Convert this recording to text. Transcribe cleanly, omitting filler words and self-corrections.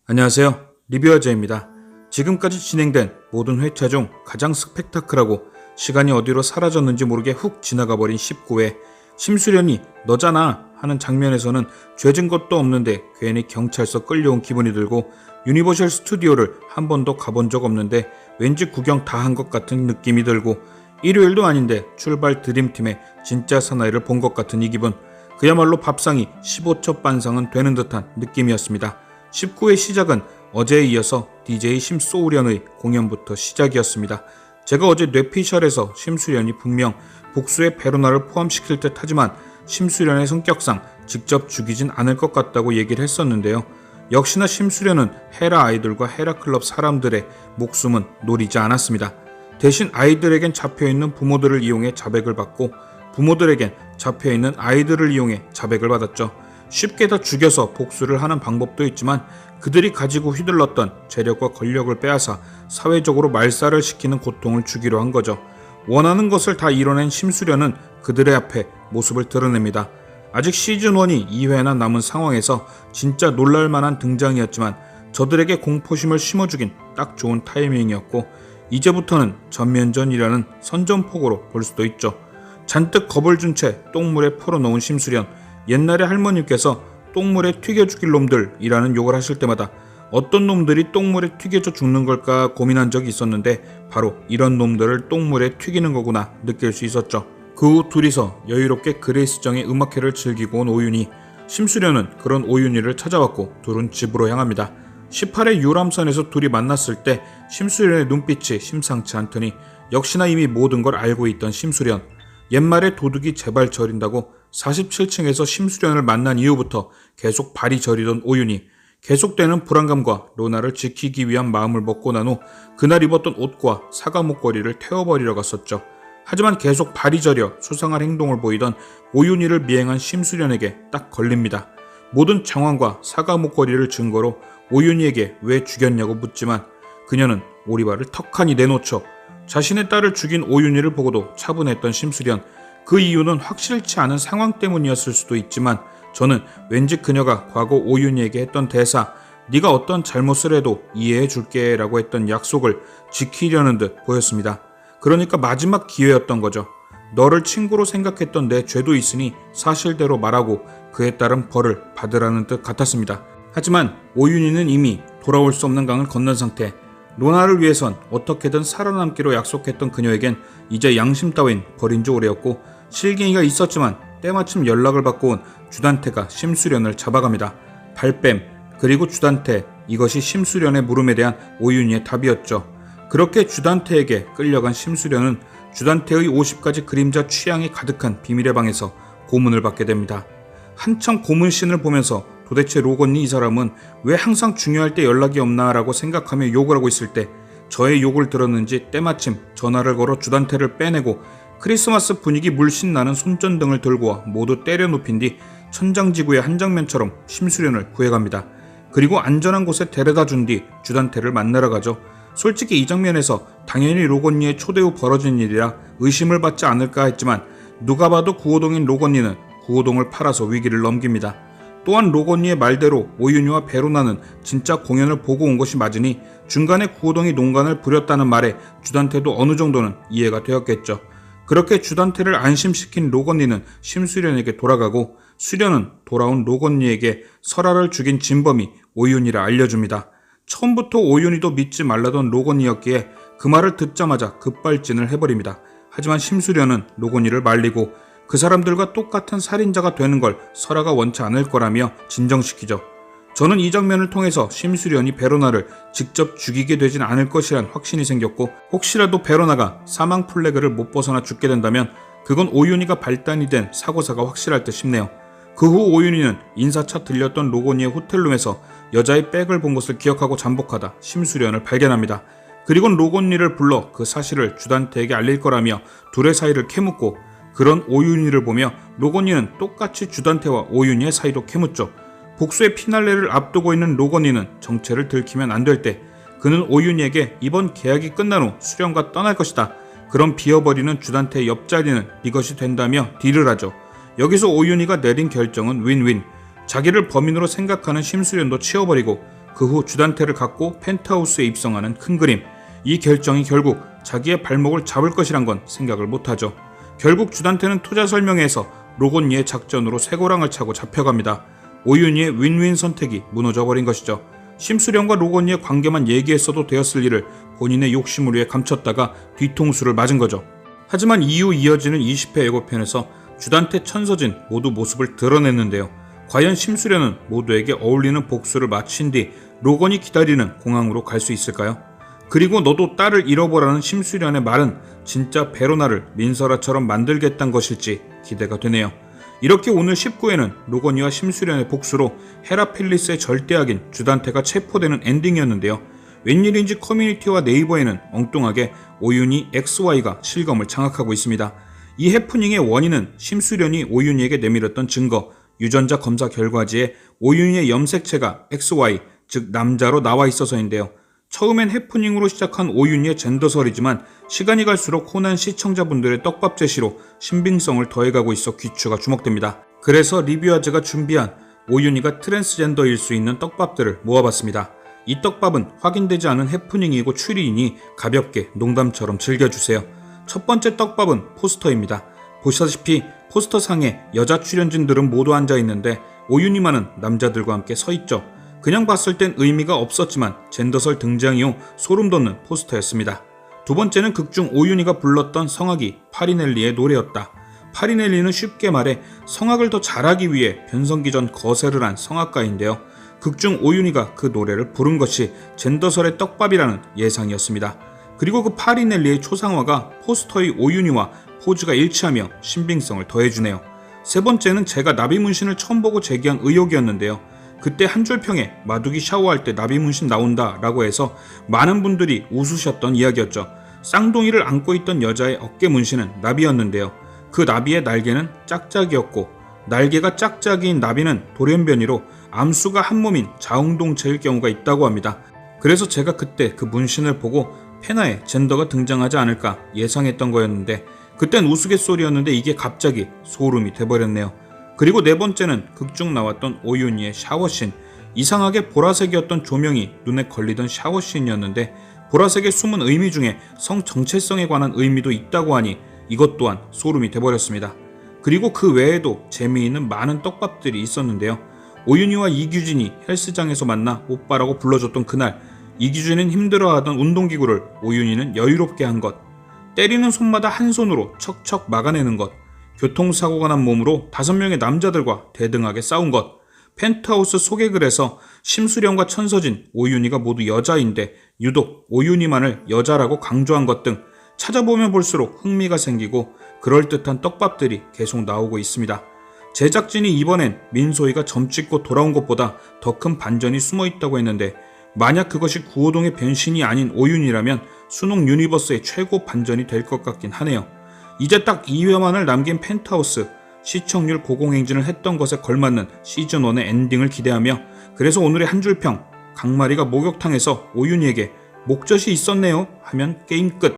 안녕하세요. 리뷰어제입니다. 지금까지 진행된 모든 회차 중 가장 스펙타클하고 시간이 어디로 사라졌는지 모르게 훅 지나가 버린 19회 심수련이 너잖아 하는 장면에서는 죄진 것도 없는데 괜히 경찰서 끌려온 기분이 들고 유니버셜 스튜디오를 한 번도 가본 적 없는데 왠지 구경 다 한 것 같은 느낌이 들고 일요일도 아닌데 출발 드림팀의 진짜 사나이를 본 것 같은 이 기분, 그야말로 밥상이 15첩 반상은 되는 듯한 느낌이었습니다. 19회 시작은 어제에 이어서 DJ 심소우련의 공연부터 시작이었습니다. 제가 어제 뇌피셜에서 심수련이 분명 복수의 베로나를 포함시킬 듯 하지만 심수련의 성격상 직접 죽이진 않을 것 같다고 얘기를 했었는데요. 역시나 심수련은 헤라 아이돌과 헤라클럽 사람들의 목숨은 노리지 않았습니다. 대신 아이들에겐 잡혀있는 부모들을 이용해 자백을 받고 부모들에겐 잡혀있는 아이들을 이용해 자백을 받았죠. 쉽게 다 죽여서 복수를 하는 방법도 있지만 그들이 가지고 휘둘렀던 재력과 권력을 빼앗아 사회적으로 말살을 시키는 고통을 주기로 한 거죠. 원하는 것을 다 이뤄낸 심수련은 그들의 앞에 모습을 드러냅니다. 아직 시즌1이 2회나 남은 상황에서 진짜 놀랄만한 등장이었지만 저들에게 공포심을 심어주긴 딱 좋은 타이밍이었고 이제부터는 전면전이라는 선전포고로 볼 수도 있죠. 잔뜩 겁을 준 채 똥물에 풀어놓은 심수련, 옛날에 할머니께서 똥물에 튀겨 죽일 놈들이라는 욕을 하실 때마다 어떤 놈들이 똥물에 튀겨져 죽는 걸까 고민한 적이 있었는데 바로 이런 놈들을 똥물에 튀기는 거구나 느낄 수 있었죠. 그 후 둘이서 여유롭게 그레이스정의 음악회를 즐기고 온 오윤희, 심수련은 그런 오윤희를 찾아왔고 둘은 집으로 향합니다. 18회 유람선에서 둘이 만났을 때 심수련의 눈빛이 심상치 않더니 역시나 이미 모든 걸 알고 있던 심수련, 옛말에 도둑이 제발 저린다고 47층에서 심수련을 만난 이후부터 계속 발이 저리던 오윤희, 계속되는 불안감과 로나를 지키기 위한 마음을 먹고 난 후 그날 입었던 옷과 사과 목걸이를 태워버리러 갔었죠. 하지만 계속 발이 저려 수상한 행동을 보이던 오윤희를 미행한 심수련에게 딱 걸립니다. 모든 정황과 사과 목걸이를 증거로 오윤희에게 왜 죽였냐고 묻지만 그녀는 오리발을 턱하니 내놓죠. 자신의 딸을 죽인 오윤희를 보고도 차분했던 심수련, 그 이유는 확실치 않은 상황 때문이었을 수도 있지만 저는 왠지 그녀가 과거 오윤희에게 했던 대사, 네가 어떤 잘못을 해도 이해해 줄게 라고 했던 약속을 지키려는 듯 보였습니다. 그러니까 마지막 기회였던 거죠. 너를 친구로 생각했던 내 죄도 있으니 사실대로 말하고 그에 따른 벌을 받으라는 뜻 같았습니다. 하지만 오윤희는 이미 돌아올 수 없는 강을 건넌 상태, 로나를 위해선 어떻게든 살아남기로 약속했던 그녀에겐 이제 양심 따윈 버린 지 오래였고 실갱이가 있었지만 때마침 연락을 받고 온 주단태가 심수련을 잡아갑니다. 발뺌 그리고 주단태, 이것이 심수련의 물음에 대한 오윤희의 답이었죠. 그렇게 주단태에게 끌려간 심수련은 주단태의 50가지 그림자 취향이 가득한 비밀의 방에서 고문을 받게 됩니다. 한참 고문씬을 보면서 도대체 로건니 이 사람은 왜 항상 중요할 때 연락이 없나 라고 생각하며 욕을 하고 있을 때 저의 욕을 들었는지 때마침 전화를 걸어 주단태를 빼내고 크리스마스 분위기 물씬 나는 손전등을 들고 와 모두 때려 눕힌 뒤 천장지구의 한 장면처럼 심수련을 구해갑니다. 그리고 안전한 곳에 데려다 준 뒤 주단태를 만나러 가죠. 솔직히 이 장면에서 당연히 로건니의 초대 후 벌어진 일이라 의심을 받지 않을까 했지만 누가 봐도 구호동인 로건니는 구호동을 팔아서 위기를 넘깁니다. 또한 로건니의 말대로 오윤희와 베로나는 진짜 공연을 보고 온 것이 맞으니 중간에 구호동이 농간을 부렸다는 말에 주단태도 어느 정도는 이해가 되었겠죠. 그렇게 주단태를 안심시킨 로건니는 심수련에게 돌아가고 수련은 돌아온 로건니에게 설아를 죽인 진범이 오윤희를 알려줍니다. 처음부터 오윤희도 믿지 말라던 로건니였기에 그 말을 듣자마자 급발진을 해버립니다. 하지만 심수련은 로건니를 말리고 그 사람들과 똑같은 살인자가 되는 걸 설아가 원치 않을 거라며 진정시키죠. 저는 이 장면을 통해서 심수련이 베로나를 직접 죽이게 되진 않을 것이란 확신이 생겼고 혹시라도 베로나가 사망 플래그를 못 벗어나 죽게 된다면 그건 오윤희가 발단이 된 사고사가 확실할 듯 싶네요. 그 후 오윤희는 인사차 들렸던 로건니의 호텔룸에서 여자의 백을 본 것을 기억하고 잠복하다 심수련을 발견합니다. 그리고 로건니를 불러 그 사실을 주단태에게 알릴 거라며 둘의 사이를 캐묻고 그런 오윤희를 보며 로건니는 똑같이 주단태와 오윤희의 사이도 캐묻죠. 복수의 피날레를 앞두고 있는 로건니는 정체를 들키면 안 될 때 그는 오윤희에게 이번 계약이 끝난 후 수련과 떠날 것이다. 그럼 비어버리는 주단태의 옆자리는 네 것이 된다며 딜을 하죠. 여기서 오윤희가 내린 결정은 윈윈. 자기를 범인으로 생각하는 심수련도 치워버리고 그 후 주단태를 갖고 펜트하우스에 입성하는 큰 그림. 이 결정이 결국 자기의 발목을 잡을 것이란 건 생각을 못하죠. 결국 주단태는 투자 설명회에서 로건니의 작전으로 쇠고랑을 차고 잡혀갑니다. 오윤희의 윈윈 선택이 무너져버린 것이죠. 심수련과 로건니의 관계만 얘기했어도 되었을 일을 본인의 욕심을 위해 감췄다가 뒤통수를 맞은 거죠. 하지만 이후 이어지는 20회 예고편에서 주단태, 천서진 모두 모습을 드러냈는데요. 과연 심수련은 모두에게 어울리는 복수를 마친 뒤 로건이 기다리는 공항으로 갈 수 있을까요? 그리고 너도 딸을 잃어보라는 심수련의 말은 진짜 베로나를 민설아처럼 만들겠다는 것일지 기대가 되네요. 이렇게 오늘 19회는 로건이와 심수련의 복수로 헤라필리스의 절대악인 주단태가 체포되는 엔딩이었는데요. 웬일인지 커뮤니티와 네이버에는 엉뚱하게 오윤희 XY가 실검을 장악하고 있습니다. 이 해프닝의 원인은 심수련이 오윤희에게 내밀었던 증거, 유전자 검사 결과지에 오윤희의 염색체가 XY, 즉 남자로 나와 있어서인데요. 처음엔 해프닝으로 시작한 오윤희의 젠더설이지만 시간이 갈수록 호난 시청자분들의 떡밥 제시로 신빙성을 더해가고 있어 귀추가 주목됩니다. 그래서 리뷰아즈가 준비한 오윤희가 트랜스젠더일 수 있는 떡밥들을 모아봤습니다. 이 떡밥은 확인되지 않은 해프닝이고 추리이니 가볍게 농담처럼 즐겨주세요. 첫 번째 떡밥은 포스터입니다. 보시다시피 포스터상에 여자 출연진들은 모두 앉아있는데 오윤희만은 남자들과 함께 서있죠. 그냥 봤을 땐 의미가 없었지만 젠더설 등장 이후 소름 돋는 포스터였습니다. 두 번째는 극중 오윤희가 불렀던 성악이 파리넬리의 노래였다. 파리넬리는 쉽게 말해 성악을 더 잘하기 위해 변성기 전 거세를 한 성악가인데요. 극중 오윤희가 그 노래를 부른 것이 젠더설의 떡밥이라는 예상이었습니다. 그리고 그 파리넬리의 초상화가 포스터의 오윤희와 포즈가 일치하며 신빙성을 더해주네요. 세 번째는 제가 나비 문신을 처음 보고 제기한 의혹이었는데요. 그때 한 줄 평에 마두기 샤워할 때 나비 문신 나온다 라고 해서 많은 분들이 웃으셨던 이야기였죠. 쌍둥이를 안고 있던 여자의 어깨 문신은 나비였는데요. 그 나비의 날개는 짝짝이였고 날개가 짝짝이인 나비는 돌연변이로 암수가 한 몸인 자웅동체일 경우가 있다고 합니다. 그래서 제가 그때 그 문신을 보고 페나에 젠더가 등장하지 않을까 예상했던 거였는데 그땐 우스갯소리였는데 이게 갑자기 소름이 돼버렸네요. 그리고 네 번째는 극중 나왔던 오윤희의 샤워씬. 이상하게 보라색이었던 조명이 눈에 걸리던 샤워씬이었는데 보라색의 숨은 의미 중에 성 정체성에 관한 의미도 있다고 하니 이것 또한 소름이 돼버렸습니다. 그리고 그 외에도 재미있는 많은 떡밥들이 있었는데요. 오윤희와 이규진이 헬스장에서 만나 오빠라고 불러줬던 그날, 이규진은 힘들어하던 운동기구를 오윤희는 여유롭게 한 것, 때리는 손마다 한 손으로 척척 막아내는 것, 교통사고가 난 몸으로 5명의 남자들과 대등하게 싸운 것, 펜트하우스 소개글에서 심수련과 천서진, 오윤희가 모두 여자인데 유독 오윤희만을 여자라고 강조한 것 등 찾아보면 볼수록 흥미가 생기고 그럴듯한 떡밥들이 계속 나오고 있습니다. 제작진이 이번엔 민소희가 점 찍고 돌아온 것보다 더 큰 반전이 숨어 있다고 했는데 만약 그것이 구호동의 변신이 아닌 오윤희라면 수능 유니버스의 최고 반전이 될 것 같긴 하네요. 이제 딱 2회만을 남긴 펜트하우스, 시청률 고공행진을 했던 것에 걸맞는 시즌1의 엔딩을 기대하며 그래서 오늘의 한 줄평, 강마리가 목욕탕에서 오윤희에게 목젖이 있었네요 하면 게임 끝.